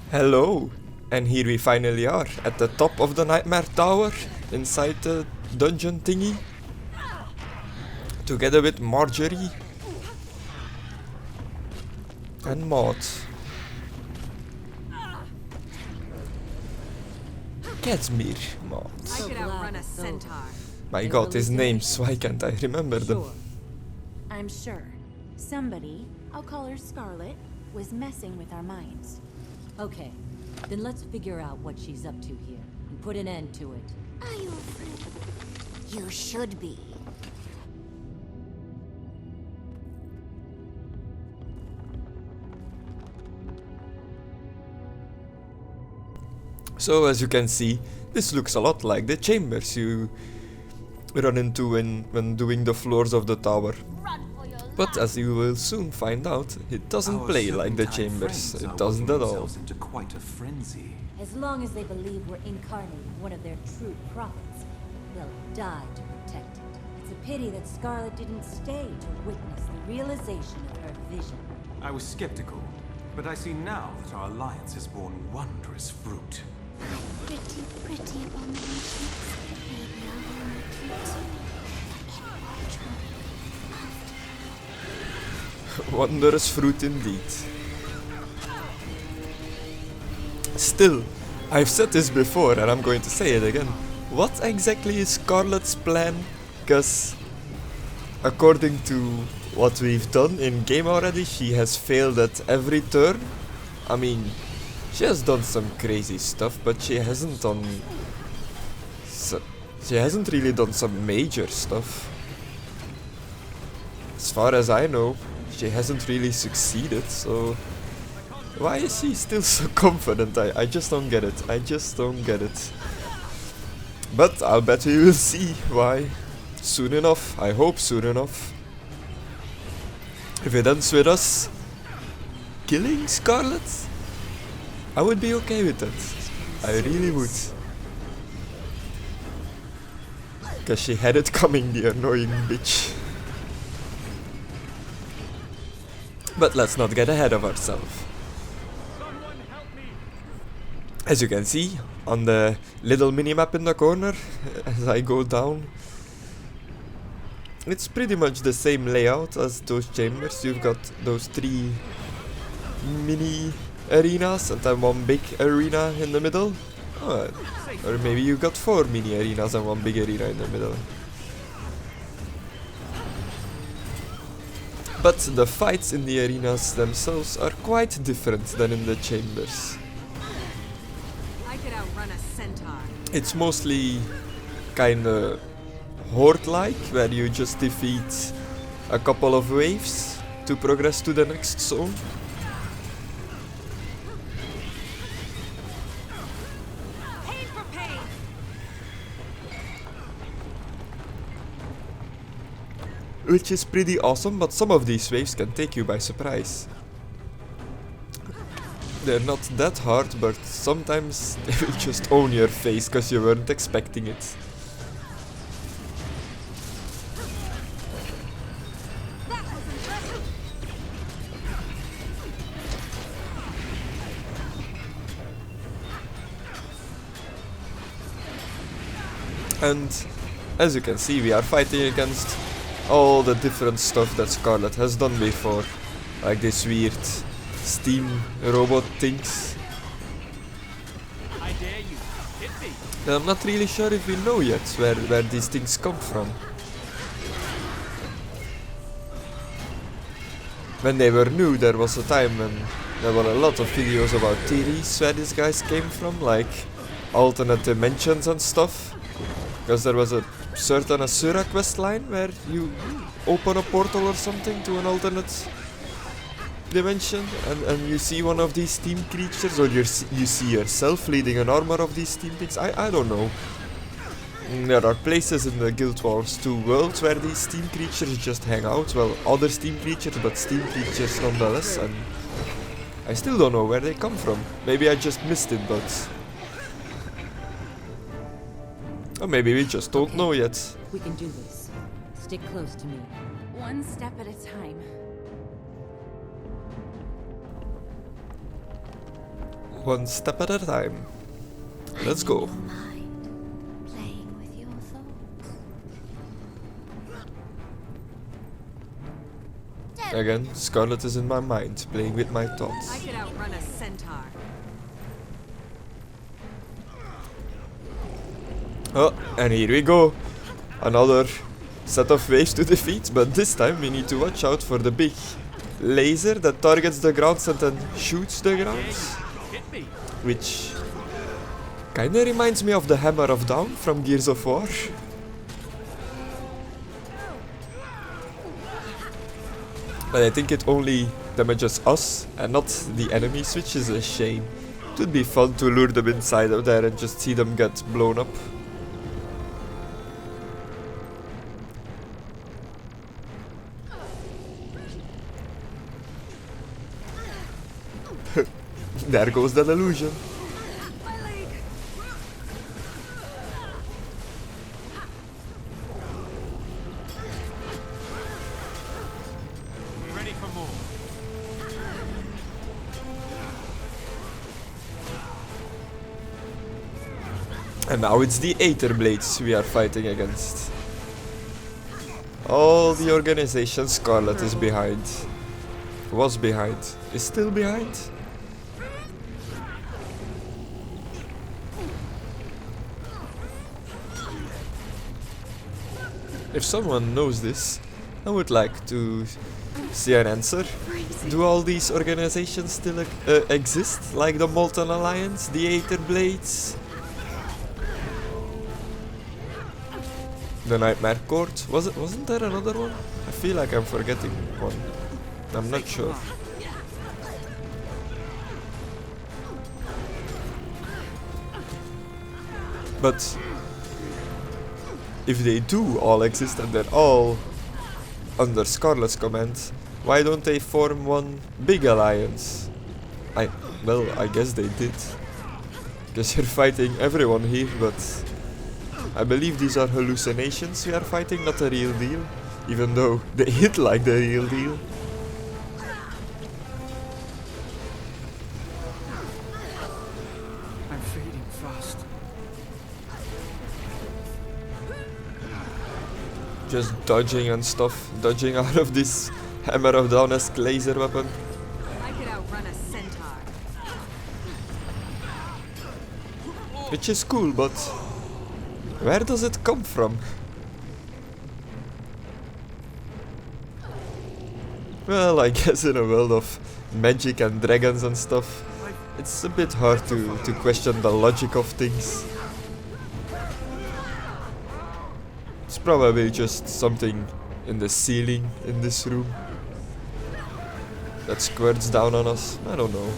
Hello! And here we finally are, at the top of the Nightmare Tower, inside the dungeon thingy. Together with Marjorie and Maud. Casimir, Maud. I could outrun a centaur. My god, his names, why can't I remember them? Sure. I'm sure. Somebody, I'll call her Scarlet, was messing with our minds. Okay, then let's figure out what she's up to here and put an end to it. Are you afraid? You should be. So as you can see, this looks a lot like the chambers you run into when doing the floors of the tower. But as you will soon find out, it doesn't play like the chambers. It doesn't at all. Into quite a frenzy. As long as they believe we're incarnating one of their true prophets, they'll die to protect it. It's a pity that Scarlet didn't stay to witness the realization of her vision. I was skeptical, but I see now that our alliance has borne wondrous fruit. Pretty, pretty abominations. Maybe I'll make you too. Wondrous fruit indeed. Still, I've said this before and I'm going to say it again. What exactly is Scarlet's plan? Because according to what we've done in game already, she has failed at every turn. I mean, she has done some crazy stuff, but she hasn't done... she hasn't really done some major stuff. As far as I know, she hasn't really succeeded, so... why is she still so confident? I just don't get it. I just don't get it. But I'll bet we will see why. Soon enough. I hope soon enough. If it ends with us killing Scarlet, I would be okay with that. I really would. Because she had it coming, the annoying bitch. But let's not get ahead of ourselves. As you can see on the little minimap in the corner, as I go down, it's pretty much the same layout as those chambers. You've got those 3 mini arenas and then 1 big arena in the middle. Oh, or maybe you've got 4 mini arenas and 1 big arena in the middle. But the fights in the arenas themselves are quite different than in the chambers. I could outrun a centaur. It's mostly kinda horde-like, where you just defeat a couple of waves to progress to the next zone. Pain for pain. Which is pretty awesome, but some of these waves can take you by surprise. They're not that hard, but sometimes they will just own your face because you weren't expecting it. That was impressive. And as you can see, we are fighting against all the different stuff that Scarlet has done before. Like this weird steam robot things. I dare you. Hit me. And I'm not really sure if we know yet where these things come from. When they were new, there was a time when there were a lot of videos about theories where these guys came from, like alternate dimensions and stuff. Because there was a certain Asura quest line where you open a portal or something to an alternate dimension, and you see one of these steam creatures, or you see yourself leading an armor of these steam things. I don't know. There are places in the Guild Wars 2 world where these steam creatures just hang out. Well, other steam creatures, but steam creatures nonetheless, and I still don't know where they come from. Maybe I just missed it, but... or maybe we just don't know yet. We can do this. Stick close to me. One step at a time. one step at a time. Let's go. Your mind, playing with your thoughts. Again, Scarlet is in my mind, playing with my I thoughts. could outrun a centaur. Oh, and here we go. Another set of waves to defeat, but this time we need to watch out for the big laser that targets the grounds and then shoots the grounds. Which kinda reminds me of the Hammer of Dawn from Gears of War. But I think it only damages us and not the enemies, which is a shame. It would be fun to lure them inside of there and just see them get blown up. There goes that illusion. Ready for more. And now it's the Aether Blades we are fighting against. All the organization Scarlet is behind. Was behind. Is still behind. If someone knows this, I would like to see an answer. Do all these organizations still exist? Like the Molten Alliance, the Aether Blades, the Nightmare Court? Wasn't there another one? I feel like I'm forgetting one. I'm not sure. But if they do all exist and they're all under Scarlet's command, why don't they form one big alliance? Well, I guess they did. Because you're fighting everyone here, but I believe these are hallucinations we are fighting, not the real deal. Even though they hit like the real deal. I'm fading fast. Just dodging and stuff. Dodging out of this Hammer of Dawn-esque laser weapon. I could outrun a centaur. Which is cool, but where does it come from? Well, I guess in a world of magic and dragons and stuff, it's a bit hard to question the logic of things. It's probably just something in the ceiling in this room that squirts down on us. I don't know.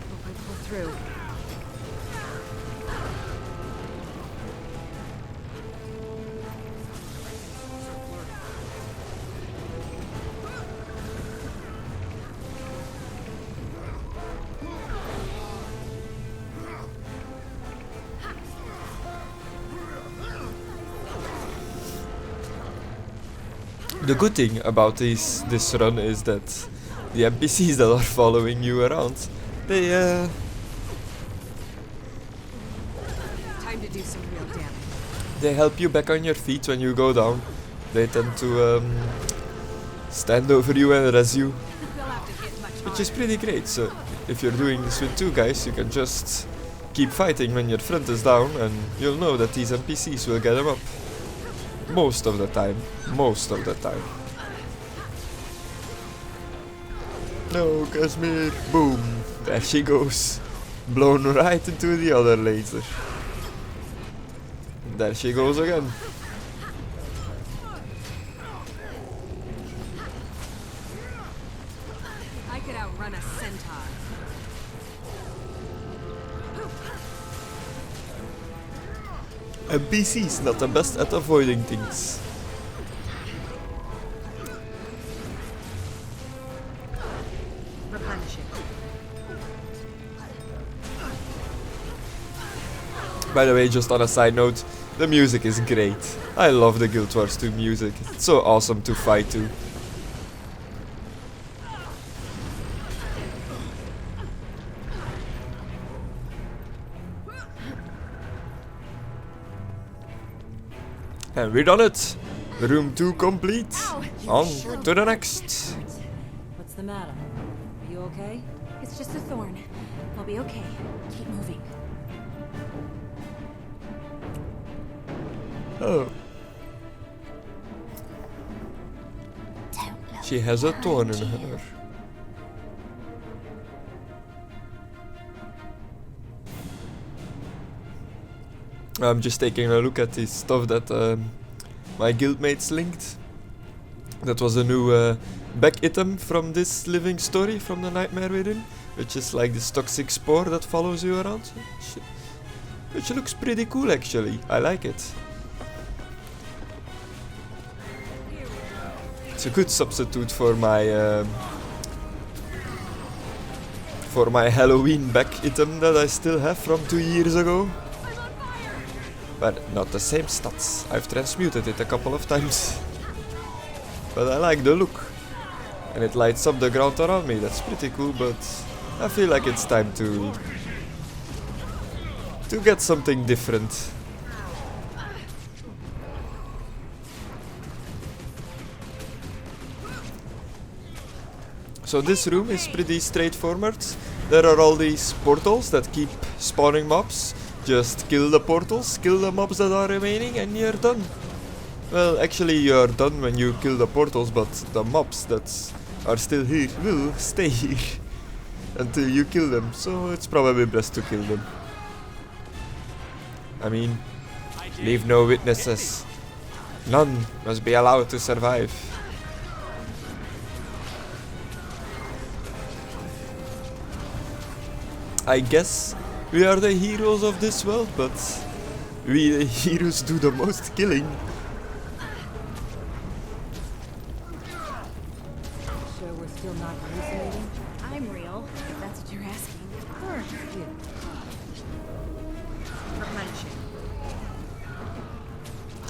Hope I pull through. The good thing about this run is that the NPCs that are following you around, they Time to do some real damage. they help you back on your feet when you go down. They tend to stand over you and res you, They'll have to hit much which is harder. pretty great. So if you're doing this with two guys, you can just keep fighting when your friend is down, and you'll know that these NPCs will get him up. Most of the time. Most of the time. No, Kashmir. Boom. There she goes. Blown right into the other laser. There she goes again. I could outrun a centaur. NPC's not the best at avoiding things. By the way, just on a side note, the music is great. I love the Guild Wars 2 music. It's so awesome to fight to. And we're done it! Room 2 complete! On to the next! What's the matter? Are you okay? It's just a thorn. I'll be okay. Keep moving. Oh. Don't look She has a thorn in behind you. her. I'm just taking a look at the stuff that my guildmates linked. That was a new back item from this living story from the Nightmare Within, which is like this toxic spore that follows you around. Which looks pretty cool actually. I like it. It's a good substitute for my Halloween back item that I still have from 2 years ago. But not the same stats. I've transmuted it a couple of times. But I like the look. And it lights up the ground around me. That's pretty cool, but I feel like it's time to get something different. So this room is pretty straightforward. There are all these portals that keep spawning mobs. Just kill the portals, kill the mobs that are remaining, and you're done. Well, actually you're done when you kill the portals, but the mobs that are still here will stay here until you kill them, so it's probably best to kill them. I mean, leave no witnesses. None must be allowed to survive. I guess we are the heroes of this world, but we the heroes do the most killing. Sure we're still not hallucinating? I'm real, if that's what you're asking. Aren't you? Prevention.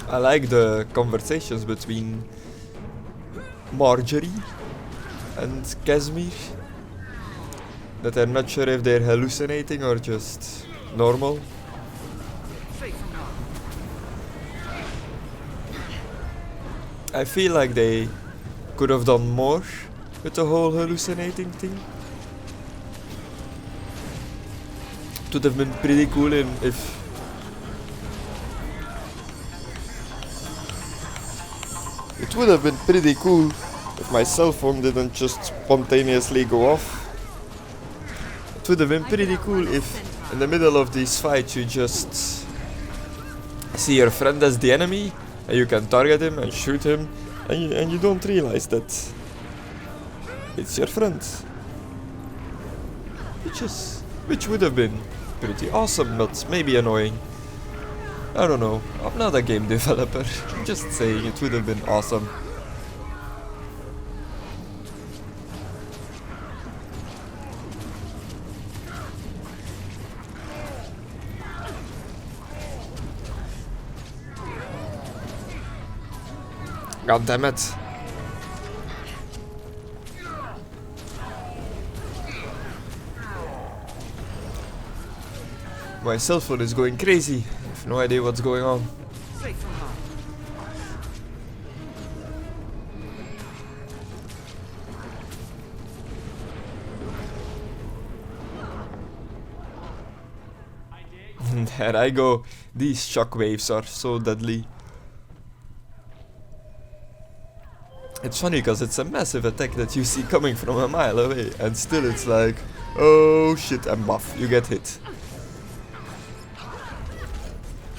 I like the conversations between Marjorie and Casimir. That I'm not sure if they're hallucinating or just normal. I feel like they could have done more with the whole hallucinating thing. It would have been pretty cool if it would have been pretty cool if my cell phone didn't just spontaneously go off. It would have been pretty cool if in the middle of these fights you just see your friend as the enemy and you can target him and shoot him and you don't realize that it's your friend. Which would have been pretty awesome, but maybe annoying. I don't know, I'm not a game developer, I'm just saying it would have been awesome. God damn it. My cell phone is going crazy. I have no idea what's going on. Safe from harm. There I go. These shockwaves are so deadly. It's funny because it's a massive attack that you see coming from a mile away, and still it's like, oh shit, I'm buff, you get hit.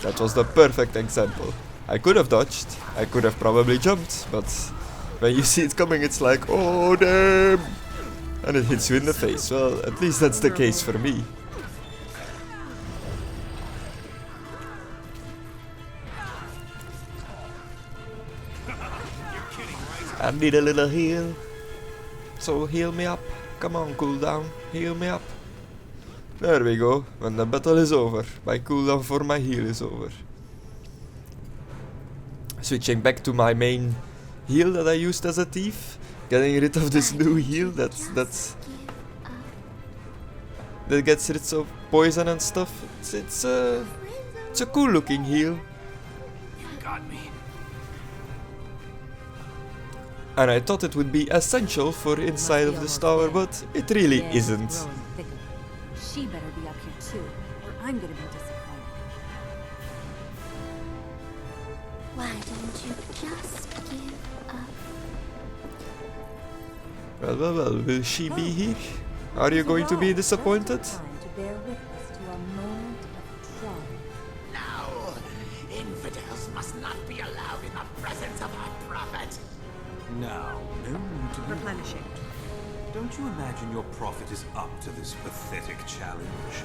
That was the perfect example. I could have dodged, I could have probably jumped, but when you see it coming it's like, oh damn! And it hits you in the face. Well, at least that's the case for me. I need a little heal. So heal me up. Come on, cool down. Heal me up. There we go, when the battle is over. My cooldown for my heal is over. Switching back to my main heal that I used as a thief. Getting rid of this new heal that gets rid of poison and stuff. It's a cool looking heal. Got me. And I thought it would be essential for inside of this tower, but it really isn't. She better be up here too, or I'm gonna be disappointed. Why don't you just give up? Well, will she be here? Are you going to be disappointed? Time to bear witness to a moment of triumph. No! Infidels must not be allowed in the presence of our prophet! Now, no need to be... Replenishing. Don't you imagine your prophet is up to this pathetic challenge?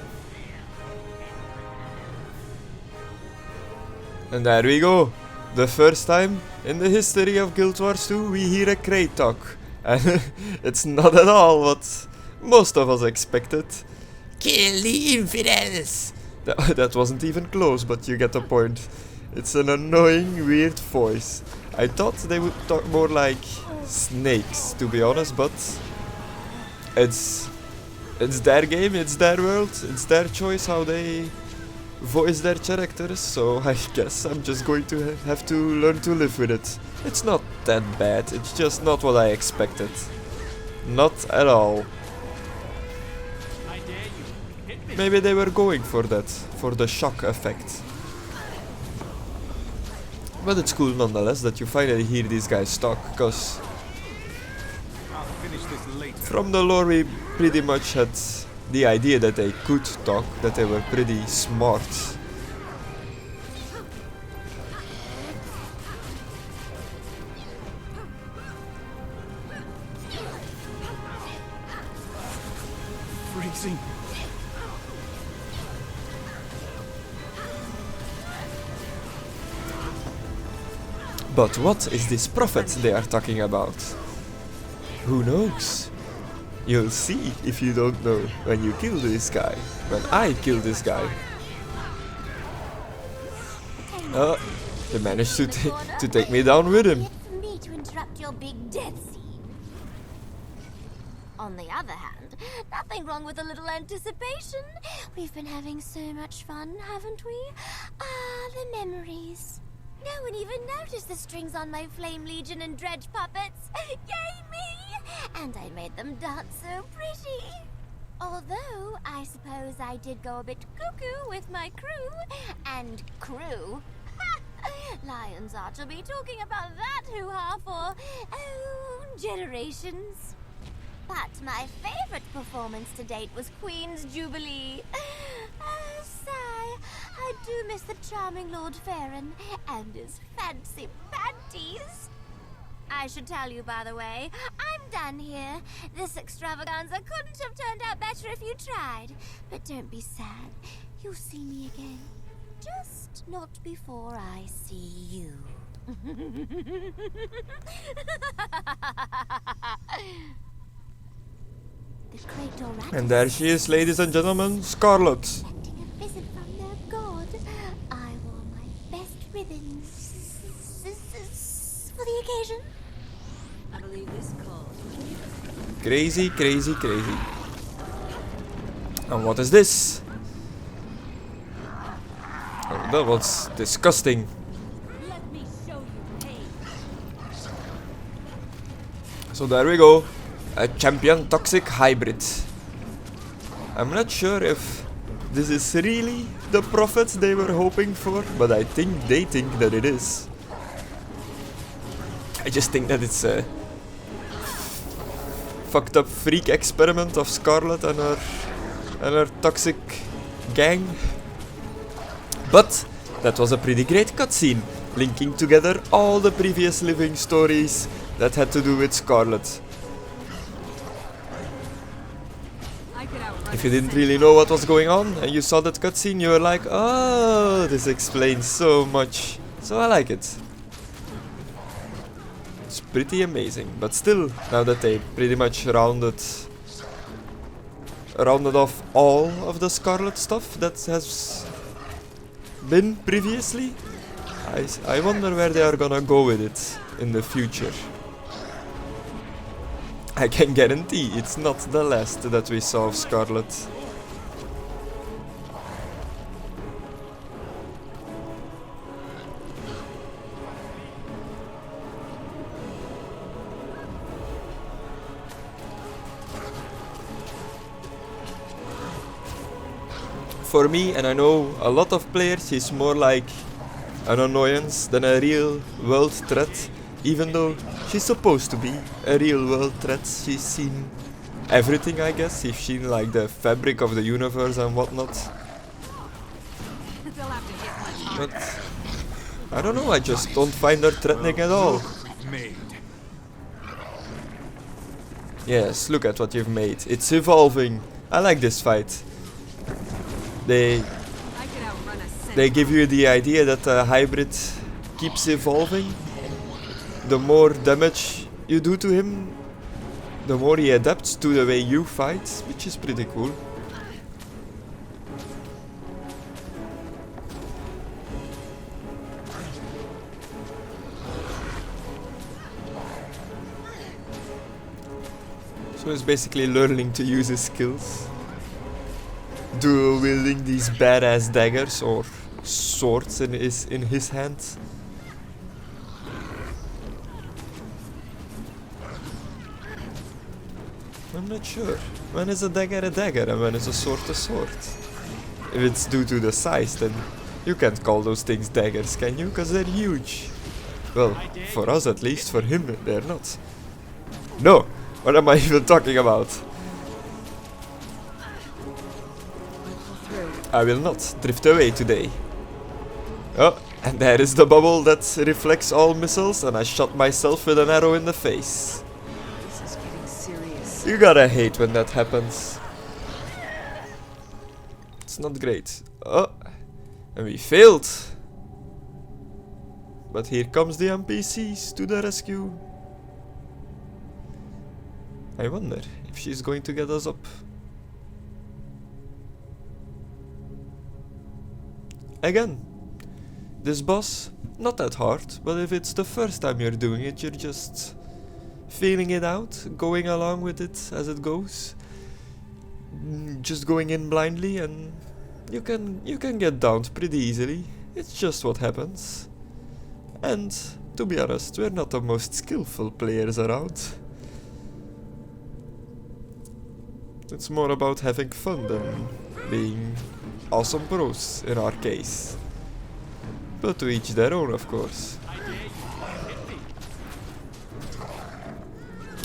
And there we go. The first time in the history of Guild Wars 2 we hear a crate talk. And it's not at all what most of us expected. Kill the infidels! That wasn't even close, but you get the point. It's an annoying, weird voice. I thought they would talk more like snakes, to be honest, but it's their game, it's their world, it's their choice how they voice their characters, so I guess I'm just going to have to learn to live with it. It's not that bad, it's just not what I expected. Not at all. Maybe they were going for that, for the shock effect. But it's cool nonetheless that you finally hear these guys talk, because I'll finish this later. from the lore we pretty much had the idea that they could talk, that they were pretty smart. Freezing. But what is this prophet they are talking about? Who knows? You'll see if you don't know when you kill this guy. When I kill this guy. They managed to take me down with him. Yet for me to interrupt your big death scene. On the other hand, nothing wrong with a little anticipation. We've been having so much fun, haven't we? Ah, the memories. No one even noticed the strings on my Flame Legion and Dredge puppets. Yay me! And I made them dance so pretty. Although, I suppose I did go a bit cuckoo with my crew. And crew? Lions ought to be talking about that hoo-ha for, generations. But my favorite performance to date was Queen's Jubilee. Sigh, I do miss the charming Lord Farron and his fancy panties. I should tell you, by the way, I'm done here. This extravaganza couldn't have turned out better if you tried. But don't be sad. You'll see me again. Just not before I see you. The Krator And there she is, ladies and gentlemen, Scarlet. expecting a visit from their god. I wore my best ribbons for the occasion. I believe this call. Crazy, crazy, crazy. And what is this? Oh, that was disgusting. Let me show you pain. So there we go. A champion toxic hybrid. I'm not sure if this is really the prophets they were hoping for, but I think they think that it is. I just think that it's a fucked up freak experiment of Scarlet and her toxic gang. But that was a pretty great cutscene, linking together all the previous living stories that had to do with Scarlet. I could outrun If a you didn't centaur. really know what was going on and you saw that cutscene, you were like, oh, this explains so much. So I like it. It's pretty amazing, but still, now that they pretty much rounded rounded off all of the Scarlet stuff that has been previously. I wonder where they are gonna go with it in the future. I can guarantee it's not the last that we saw of Scarlet. For me, and I know a lot of players, she's more like an annoyance than a real world threat. Even though she's supposed to be a real world threat, she's seen everything, I guess. She's seen like the fabric of the universe and whatnot. They'll have to hit much harder. But I don't know, I just don't find her threatening at all. Made. Yes, look at what you've made. It's evolving. I like this fight. I could outrun a centaur. They give you the idea that the hybrid keeps evolving. The more damage you do to him, the more he adapts to the way you fight, which is pretty cool. So he's basically learning to use his skills. Dual wielding these badass daggers or swords in his hand. I'm not sure. When is a dagger and when is a sword a sword? If it's due to the size, then you can't call those things daggers, can you? Because they're huge. Well, for us at least, for him they're not. No! What am I even talking about? I will not drift away today. Oh, and there is the bubble that reflects all missiles, and I shot myself with an arrow in the face. This is getting serious. You gotta hate when that happens. It's not great. Oh, and we failed. But here comes the NPCs to the rescue. I wonder if she's going to get us up. Again, this boss, not that hard, but if it's the first time you're doing it, you're just feeling it out, going along with it as it goes, just going in blindly, and you can get downed pretty easily. It's just what happens. And to be honest, we're not the most skillful players around. It's more about having fun than being awesome pros in our case. But to each their own, of course.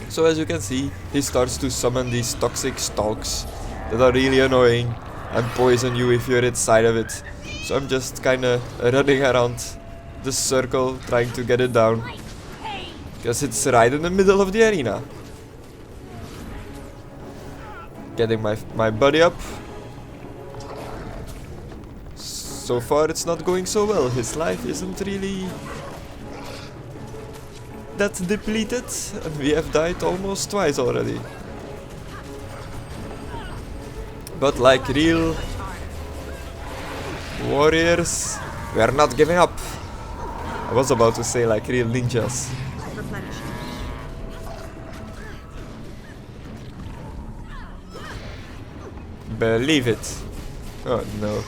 So as you can see, he starts to summon these toxic stalks that are really annoying and poison you if you're inside of it. So I'm just kinda running around the circle trying to get it down. Because it's right in the middle of the arena. Getting my buddy up. So far it's not going so well. His life isn't really that depleted, and we have died almost twice already. But like real warriors, we are not giving up. I was about to say like real ninjas. Replenish. Believe it. Oh no.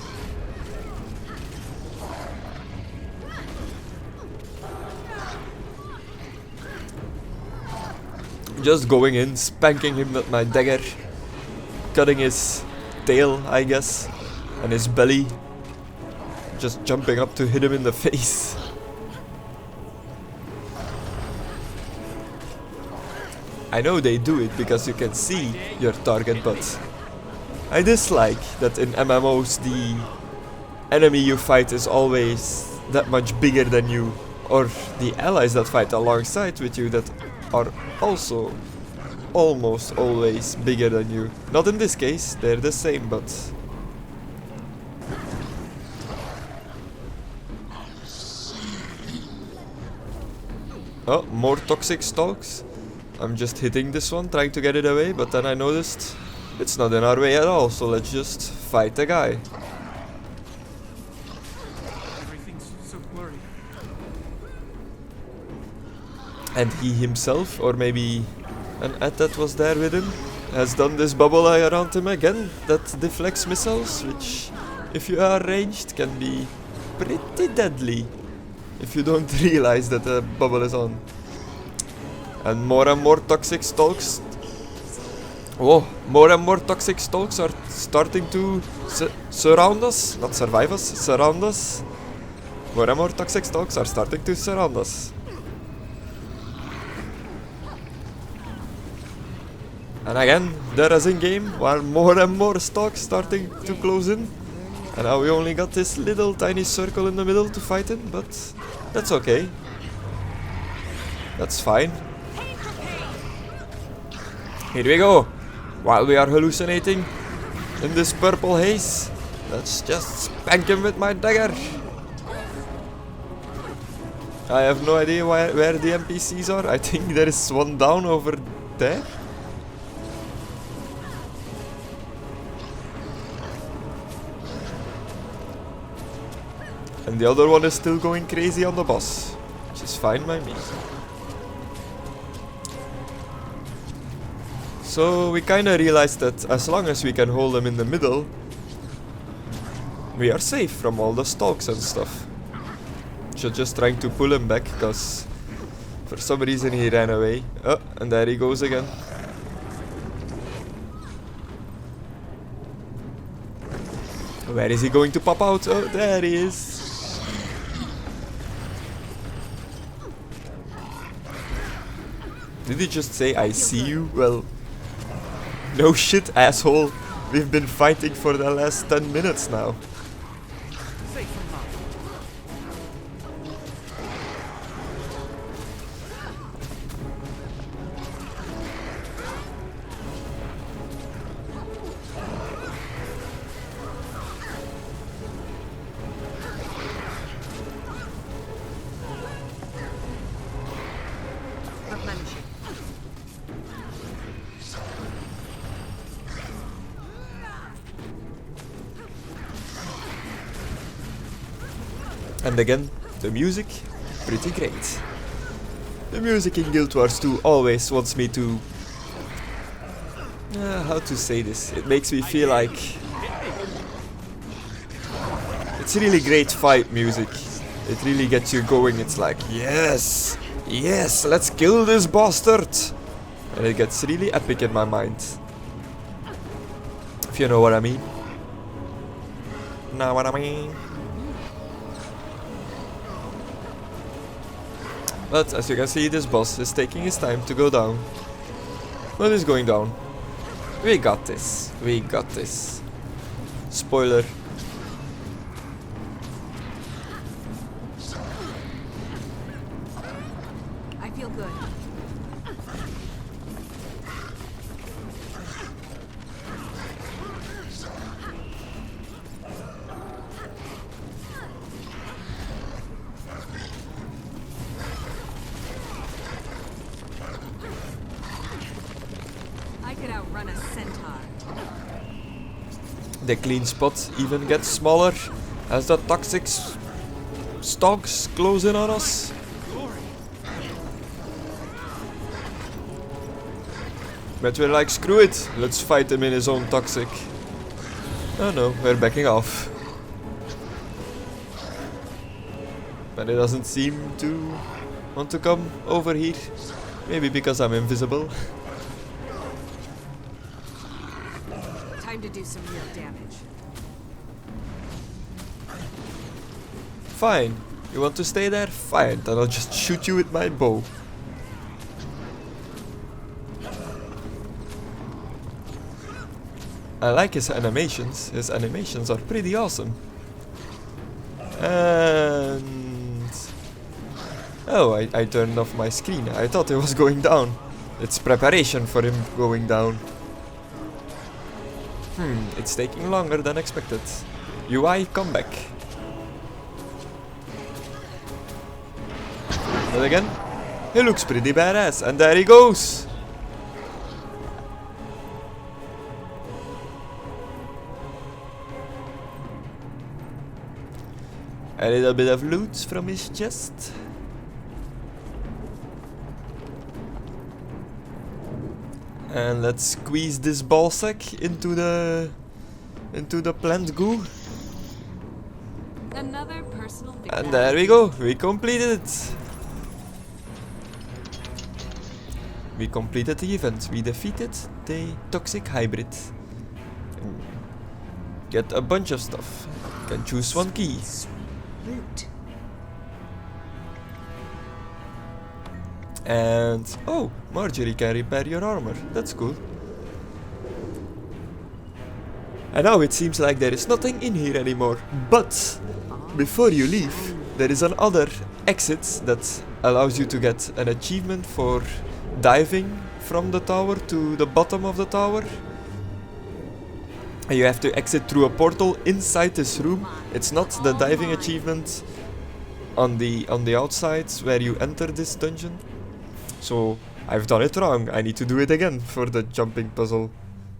Just going in, spanking him with my dagger, cutting his tail, I guess, and his belly. Just jumping up to hit him in the face. I know they do it because you can see your target, but I dislike that in MMOs the enemy you fight is always that much bigger than you, or the allies that fight alongside with you that are also almost always bigger than you. Not in this case, they're the same, but oh, more toxic stalks. I'm just hitting this one, trying to get it away, but then I noticed It's not in our way at all, so let's just fight the guy. Everything's so blurry. And he himself, or maybe an ad that was there with him, has done this bubble eye around him again that deflects missiles, which, if you are ranged, can be pretty deadly if you don't realize that the bubble is on. And more toxic stalks. Oh, more and more toxic stalks are starting to surround us, not survive us, surround us. More and more toxic stalks are starting to surround us. And again, there is in game, while more and more stalks starting to close in. And now we only got this little tiny circle in the middle to fight in, but that's okay. That's fine. Here we go. While we are hallucinating in this purple haze, let's just spank him with my dagger. I have no idea where the NPCs are. I think there is one down over there. And the other one is still going crazy on the boss, which is fine by me. So we kinda realized that as long as we can hold them in the middle, we are safe from all the stalks and stuff. Just trying to pull him back, because for some reason he ran away. Oh, and there he goes again. Where is he going to pop out? Oh, there he is. Did he just say, I see you? Well, no shit, asshole. We've been fighting for the last 10 minutes now. Replenishing. And again, the music, pretty great. The music in Guild Wars 2 always wants me to... how to say this? It makes me feel like... It's really great fight music. It really gets you going. It's like, yes! Yes! Let's kill this bastard! And it gets really epic in my mind. If you know what I mean. Know what I mean? But as you can see, this boss is taking his time to go down. But he's going down. We got this. We got this. Spoiler. I feel good. I could outrun a centaur. The clean spot even gets smaller as the toxic stalks close in on us. But we're like, screw it, let's fight him in his own toxic. Oh no, we're backing off. But it doesn't seem to want to come over here. Maybe because I'm invisible. Time to do some real damage. Fine. You want to stay there? Fine, then I'll just shoot you with my bow. I like his animations. His animations are pretty awesome. And... oh, I turned off my screen. I thought it was going down. It's preparation for him going down. It's taking longer than expected. UI, come back. But again, he looks pretty badass. And there he goes! A little bit of loot from his chest. And let's squeeze this ball sack into the plant goo. Another personal victory. And there we go, we completed it. We completed the event, we defeated the toxic hybrid. Get a bunch of stuff. You can choose one key. Loot. And oh, Marjorie can repair your armor. That's cool. And now it seems like there is nothing in here anymore. But before you leave, there is another exit that allows you to get an achievement for diving from the tower to the bottom of the tower. And you have to exit through a portal inside this room. It's not the diving achievement on the outside where you enter this dungeon. So I've done it wrong. I need to do it again for the jumping puzzle.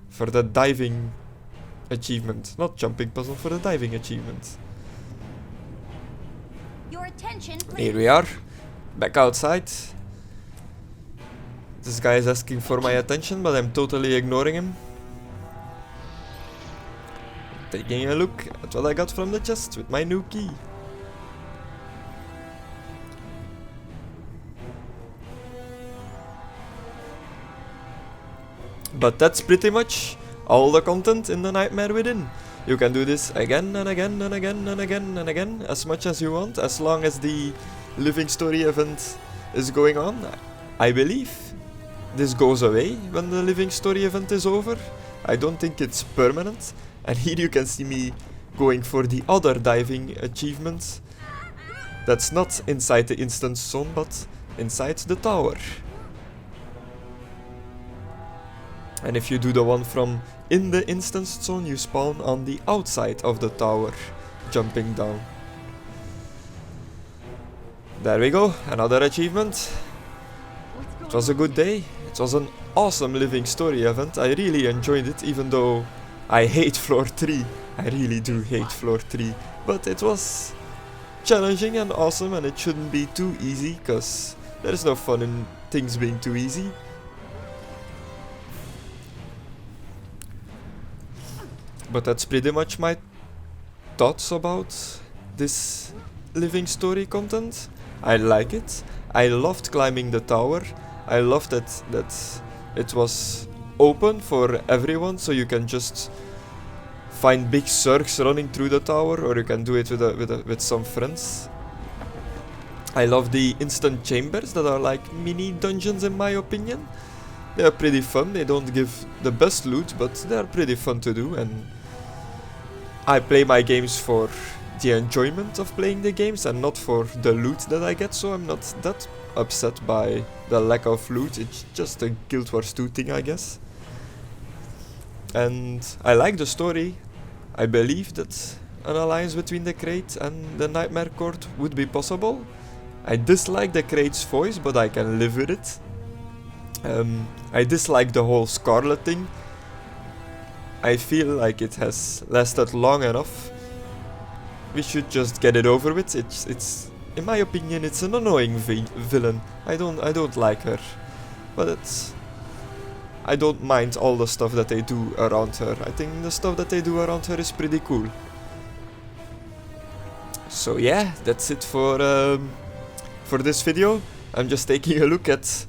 For the diving achievement. Not jumping puzzle, for the diving achievement. Your attention, please. Here we are. Back outside. This guy is asking for my attention, but I'm totally ignoring him. Taking a look at what I got from the chest with my new key. But that's pretty much all the content in the Nightmare Within. You can do this again and again and again and again and again as much as you want, as long as the living story event is going on. I believe this goes away when the living story event is over. I don't think it's permanent. And here you can see me going for the other diving achievement. That's not inside the instance zone, but inside the tower. And if you do the one from in the instance zone, you spawn on the outside of the tower, jumping down. There we go, another achievement. It was a good day. It was an awesome living story event. I really enjoyed it, even though I hate floor 3. I really do hate floor 3. But it was challenging and awesome, and it shouldn't be too easy, because there's no fun in things being too easy. But that's pretty much my thoughts about this living story content. I like it. I loved climbing the tower. I loved that it was open for everyone, so you can just find big circs running through the tower, or you can do it with some friends. I love the instant chambers that are like mini dungeons, in my opinion. They are pretty fun. They don't give the best loot, but they are pretty fun to do, and I play my games for the enjoyment of playing the games and not for the loot that I get, so I'm not that upset by the lack of loot. It's just a Guild Wars 2 thing, I guess. And I like the story. I believe that an alliance between the Crate and the Nightmare Court would be possible. I dislike the Crate's voice, but I can live with it. I dislike the whole Scarlet thing. I feel like it has lasted long enough. We should just get it over with. It's in my opinion, it's an annoying villain. I don't like her, but I don't mind all the stuff that they do around her. I think the stuff that they do around her is pretty cool. So yeah, that's it for this video. I'm just taking a look at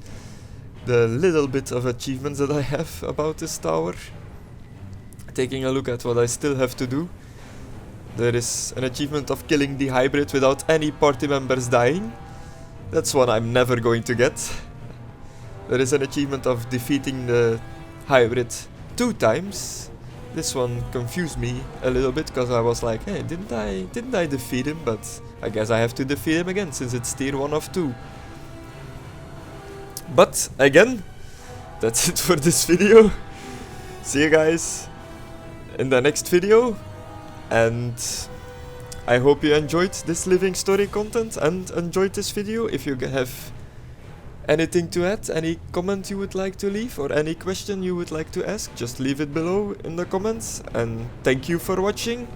the little bit of achievements that I have about this tower. Taking a look at what I still have to do. There is an achievement of killing the hybrid without any party members dying. That's one I'm never going to get. There is an achievement of defeating the hybrid 2 times. This one confused me a little bit, because I was like, hey, didn't I defeat him? But I guess I have to defeat him again, since it's tier 1 of 2. But again, that's it for this video. See you guys in the next video, and I hope you enjoyed this living story content and enjoyed this video. If you have anything to add, any comment you would like to leave, or any question you would like to ask, just leave it below in the comments. And thank you for watching.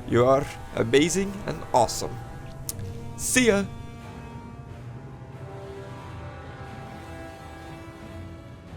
You are amazing and awesome. See ya!